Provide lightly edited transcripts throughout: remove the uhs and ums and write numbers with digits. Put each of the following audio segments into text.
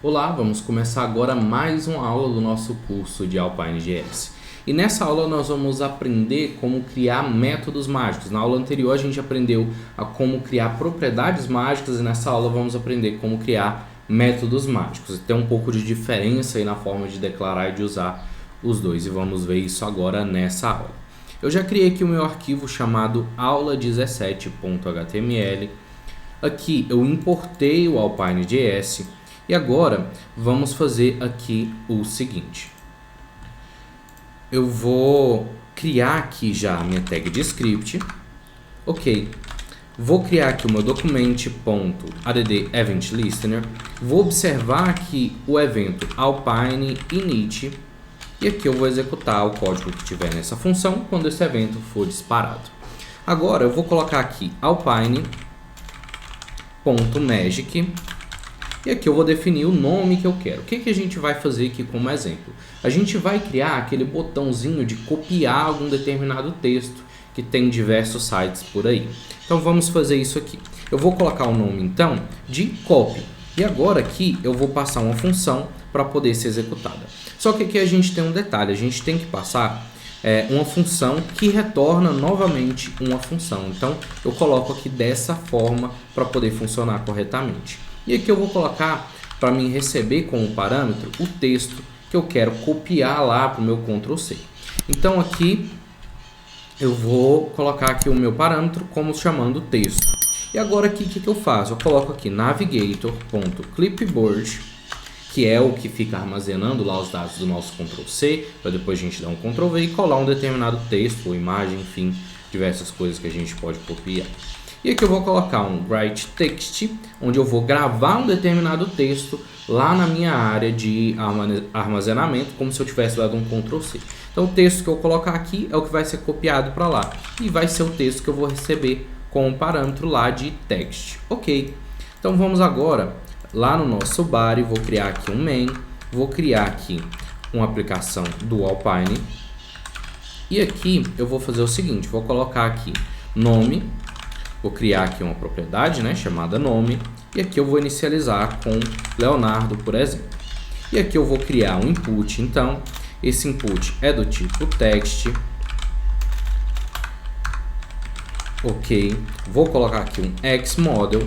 Olá, vamos começar agora mais uma aula do nosso curso de Alpine.js. E nessa aula nós vamos aprender como criar métodos mágicos. Na aula anterior a gente aprendeu a como criar propriedades mágicas e nessa aula vamos aprender como criar métodos mágicos. Tem um pouco de diferença aí na forma de declarar e de usar os dois e vamos ver isso agora nessa aula. Eu já criei aqui o meu arquivo chamado aula17.html. Aqui eu importei o Alpine.js. E agora, vamos fazer aqui o seguinte. Eu vou criar aqui já a minha tag de script. Ok. Vou criar aqui o meu document.add_event_listener. Vou observar aqui o evento Alpine init. E aqui eu vou executar o código que tiver nessa função quando esse evento for disparado. Agora, eu vou colocar aqui Alpine.magic. E aqui eu vou definir o nome que eu quero. O que a gente vai fazer aqui como exemplo? A gente vai criar aquele botãozinho de copiar algum determinado texto que tem diversos sites por aí. Então vamos fazer isso aqui. Eu vou colocar o nome então de copy. E agora aqui eu vou passar uma função para poder ser executada. Só que aqui a gente tem um detalhe. A gente tem que passar uma função que retorna novamente uma função. Então eu coloco aqui dessa forma para poder funcionar corretamente. E aqui eu vou colocar para mim receber como parâmetro o texto que eu quero copiar lá para o meu Ctrl+C. Então aqui eu vou colocar aqui o meu parâmetro como chamando texto. E agora aqui o que eu faço? Eu coloco aqui navigator.clipboard, que é o que fica armazenando lá os dados do nosso Ctrl+C, para depois a gente dar um Ctrl+V e colar um determinado texto ou imagem, enfim, diversas coisas que a gente pode copiar. E aqui eu vou colocar um write text, onde eu vou gravar um determinado texto lá na minha área de armazenamento, como se eu tivesse dado um Ctrl+C. Então o texto que eu colocar aqui é o que vai ser copiado para lá. E vai ser o texto que eu vou receber com o parâmetro lá de text. Ok. Então vamos agora lá no nosso body, vou criar aqui um main, vou criar aqui uma aplicação do Alpine. E aqui eu vou fazer o seguinte, vou colocar aqui nome. Vou criar aqui uma propriedade, chamada nome, e aqui eu vou inicializar com Leonardo, por exemplo. E aqui eu vou criar um input, então, esse input é do tipo text. Ok, vou colocar aqui um xModel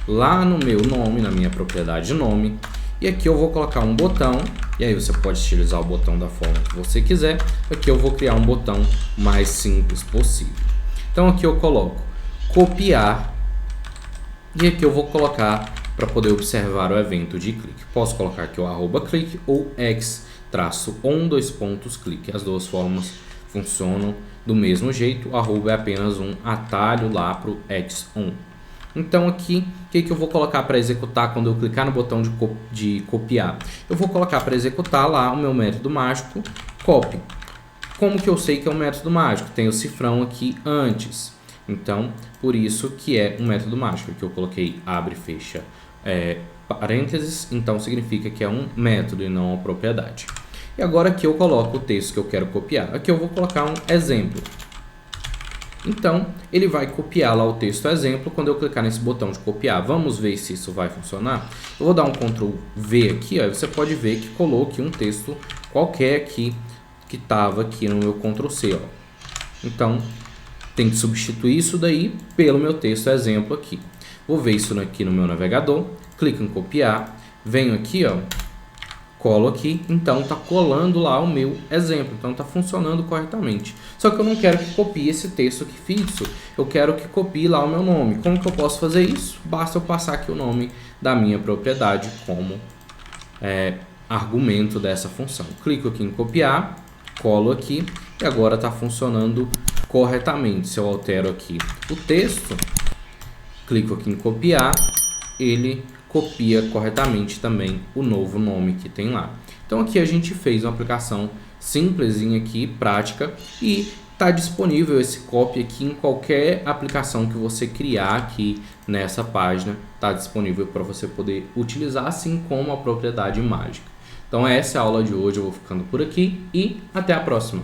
lá no meu nome, na minha propriedade nome, e aqui eu vou colocar um botão, e aí você pode estilizar o botão da forma que você quiser. Aqui eu vou criar um botão mais simples possível. Então aqui eu coloco copiar e aqui eu vou colocar para poder observar o evento de clique. Posso colocar aqui o @click ou x-on_click. As duas formas funcionam do mesmo jeito. O arroba é apenas um atalho lá para o x-on. Então aqui, o que eu vou colocar para executar quando eu clicar no botão de copiar? Eu vou colocar para executar lá o meu método mágico copy. Como que eu sei que é um método mágico? Tem o cifrão aqui antes. Então, por isso que é um método mágico, que eu coloquei abre e fecha parênteses, então significa que é um método e não uma propriedade. E agora aqui eu coloco o texto que eu quero copiar. Aqui eu vou colocar um exemplo. Então, ele vai copiar lá o texto exemplo quando eu clicar nesse botão de copiar. Vamos ver se isso vai funcionar? Eu vou dar um Ctrl+V aqui, ó, e você pode ver que coloque um texto qualquer aqui que estava aqui no meu Ctrl+C. Então, tem que substituir isso daí pelo meu texto exemplo aqui. Vou ver isso aqui no meu navegador, clico em copiar, venho aqui, colo aqui, então está colando lá o meu exemplo, então está funcionando corretamente. Só que eu não quero que copie esse texto aqui fixo, eu quero que copie lá o meu nome. Como que eu posso fazer isso? Basta eu passar aqui o nome da minha propriedade como argumento dessa função. Clico aqui em copiar, colo aqui e agora está funcionando corretamente. Se eu altero aqui o texto, clico aqui em copiar, ele copia corretamente também o novo nome que tem lá. Então aqui a gente fez uma aplicação simplesinha aqui, prática, e está disponível esse copy aqui em qualquer aplicação que você criar aqui nessa página, está disponível para você poder utilizar, assim como a propriedade mágica. Então essa é a aula de hoje, eu vou ficando por aqui e até a próxima.